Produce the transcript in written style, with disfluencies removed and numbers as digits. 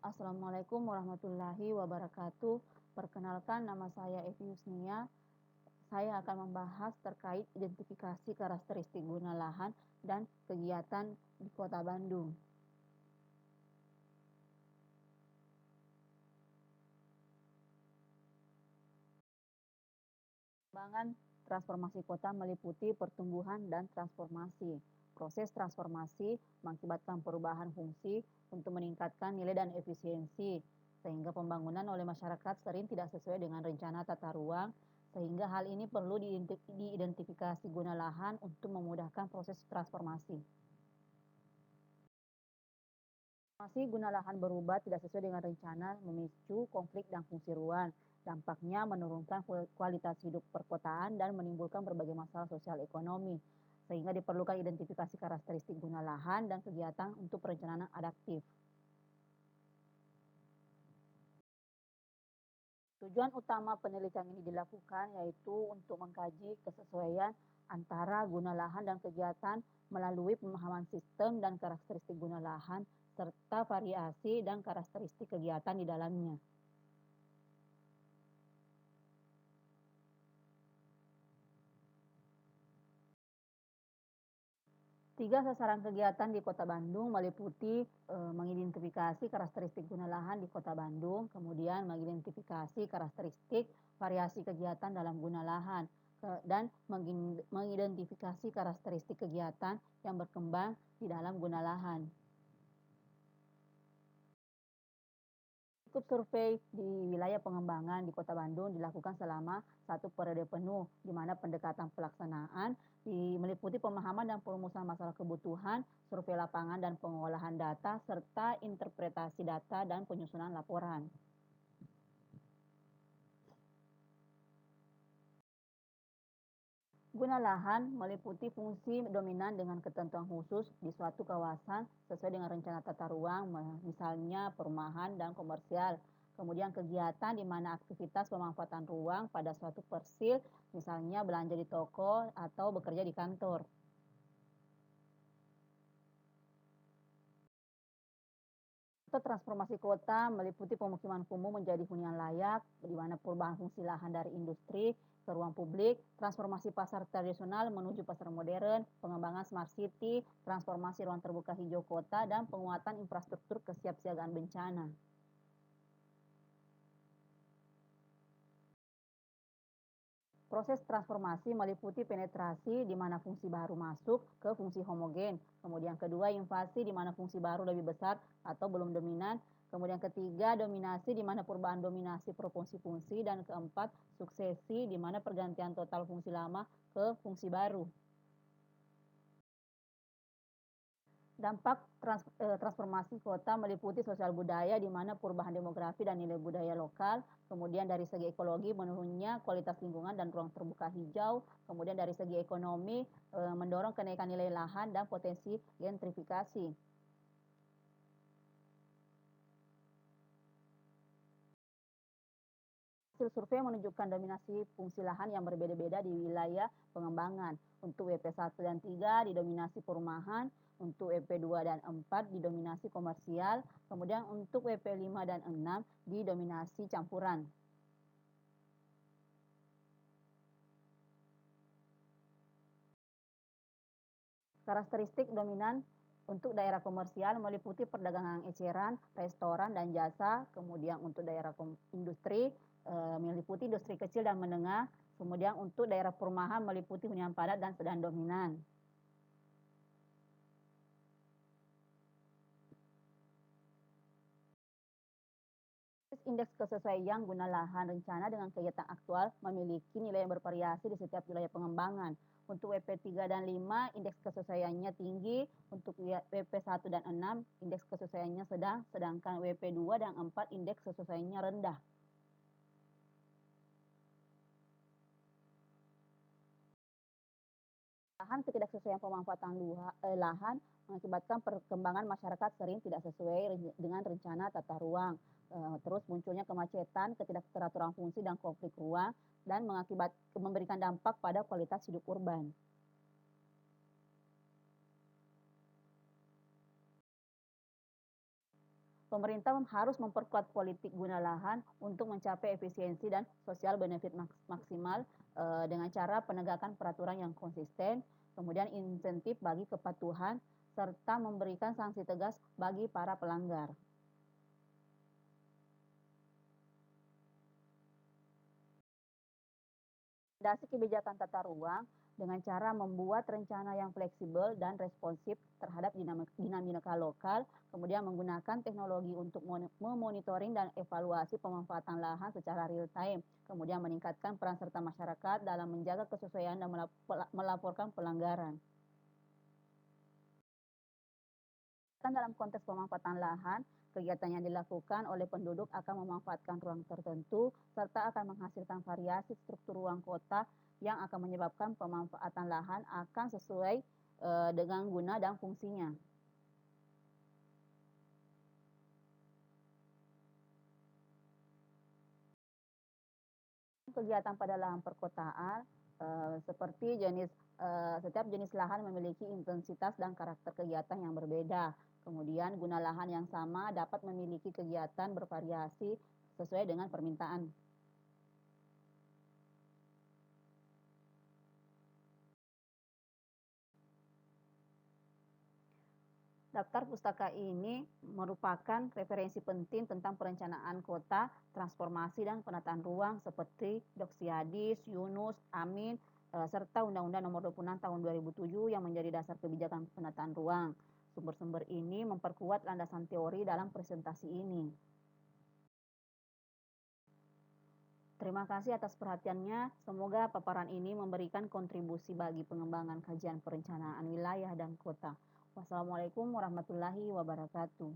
Assalamualaikum warahmatullahi wabarakatuh. Perkenalkan, nama saya Evi Yusnia. Saya akan membahas terkait identifikasi karakteristik guna lahan dan kegiatan di Kota Bandung. Pengembangan transformasi kota meliputi pertumbuhan dan transformasi. Proses transformasi mengakibatkan perubahan fungsi untuk meningkatkan nilai dan efisiensi, sehingga pembangunan oleh masyarakat sering tidak sesuai dengan rencana tata ruang, sehingga hal ini perlu diidentifikasi guna lahan untuk memudahkan proses transformasi. Transformasi guna lahan berubah tidak sesuai dengan rencana memicu konflik dan fungsi ruang. Dampaknya menurunkan kualitas hidup perkotaan dan menimbulkan berbagai masalah sosial ekonomi, sehingga diperlukan identifikasi karakteristik guna lahan dan kegiatan untuk perencanaan adaptif. Tujuan utama penelitian ini dilakukan yaitu untuk mengkaji kesesuaian antara guna lahan dan kegiatan melalui pemahaman sistem dan karakteristik guna lahan serta variasi dan karakteristik kegiatan di dalamnya. Tiga sasaran kegiatan di Kota Bandung meliputi mengidentifikasi karakteristik guna lahan di Kota Bandung, kemudian mengidentifikasi karakteristik variasi kegiatan dalam guna lahan, dan mengidentifikasi karakteristik kegiatan yang berkembang di dalam guna lahan. Cukup survei di wilayah pengembangan di Kota Bandung dilakukan selama 1 periode penuh, di mana pendekatan pelaksanaan meliputi pemahaman dan perumusan masalah kebutuhan, survei lapangan dan pengolahan data, serta interpretasi data dan penyusunan laporan. Guna lahan meliputi fungsi dominan dengan ketentuan khusus di suatu kawasan sesuai dengan rencana tata ruang, misalnya perumahan dan komersial. Kemudian kegiatan di mana aktivitas pemanfaatan ruang pada suatu persil, misalnya belanja di toko atau bekerja di kantor. Untuk transformasi kota meliputi pemukiman kumuh menjadi hunian layak, di mana perubahan fungsi lahan dari industri ke ruang publik, transformasi pasar tradisional menuju pasar modern, pengembangan smart city, transformasi ruang terbuka hijau kota, dan penguatan infrastruktur kesiapsiagaan bencana. Proses transformasi meliputi penetrasi di mana fungsi baru masuk ke fungsi homogen. Kemudian kedua, invasi di mana fungsi baru lebih besar atau belum dominan. Kemudian ketiga, dominasi di mana perubahan dominasi per fungsi-fungsi. Dan keempat, suksesi di mana pergantian total fungsi lama ke fungsi baru. Dampak transformasi kota meliputi sosial budaya di mana perubahan demografi dan nilai budaya lokal, kemudian dari segi ekologi menurunnya kualitas lingkungan dan ruang terbuka hijau, kemudian dari segi ekonomi mendorong kenaikan nilai lahan dan potensi gentrifikasi. Hasil survei menunjukkan dominasi fungsi lahan yang berbeda-beda di wilayah pengembangan. Untuk WP1 dan 3 didominasi perumahan, untuk WP2 dan 4 didominasi komersial, kemudian untuk WP5 dan 6 didominasi campuran. Karakteristik dominan untuk daerah komersial meliputi perdagangan eceran, restoran, dan jasa. Kemudian untuk daerah industri meliputi industri kecil dan menengah. Kemudian untuk daerah perumahan meliputi hunian padat dan sedang dominan. Indeks kesesuaian guna lahan rencana dengan kegiatan aktual memiliki nilai yang bervariasi di setiap wilayah pengembangan. Untuk WP3 dan 5, indeks kesesuaiannya tinggi. Untuk WP1 dan 6, indeks kesesuaiannya sedang. Sedangkan WP2 dan 4, indeks kesesuaiannya rendah. Lahan ketidaksesuaian pemanfaatan lahan mengakibatkan perkembangan masyarakat sering tidak sesuai dengan rencana tata ruang. Terus munculnya kemacetan, ketidakteraturan fungsi dan konflik ruang, dan memberikan dampak pada kualitas hidup urban. Pemerintah harus memperkuat politik guna lahan untuk mencapai efisiensi dan sosial benefit maksimal dengan cara penegakan peraturan yang konsisten, kemudian insentif bagi kepatuhan, serta memberikan sanksi tegas bagi para pelanggar. Rekomendasi kebijakan tata ruang dengan cara membuat rencana yang fleksibel dan responsif terhadap dinamika lokal, kemudian menggunakan teknologi untuk memonitoring dan evaluasi pemanfaatan lahan secara real time, kemudian meningkatkan peran serta masyarakat dalam menjaga kesesuaian dan melaporkan pelanggaran. Dalam konteks pemanfaatan lahan, kegiatan yang dilakukan oleh penduduk akan memanfaatkan ruang tertentu serta akan menghasilkan variasi struktur ruang kota yang akan menyebabkan pemanfaatan lahan akan sesuai dengan guna dan fungsinya. Kegiatan pada lahan perkotaan seperti setiap jenis lahan memiliki intensitas dan karakter kegiatan yang berbeda. Kemudian guna lahan yang sama dapat memiliki kegiatan bervariasi sesuai dengan permintaan. Daftar pustaka ini merupakan referensi penting tentang perencanaan kota, transformasi dan penataan ruang seperti Doxiadis, Yunus, Amin, serta Undang-Undang Nomor 26 Tahun 2007 yang menjadi dasar kebijakan penataan ruang. Sumber-sumber ini memperkuat landasan teori dalam presentasi ini. Terima kasih atas perhatiannya. Semoga paparan ini memberikan kontribusi bagi pengembangan kajian perencanaan wilayah dan kota. Wassalamualaikum warahmatullahi wabarakatuh.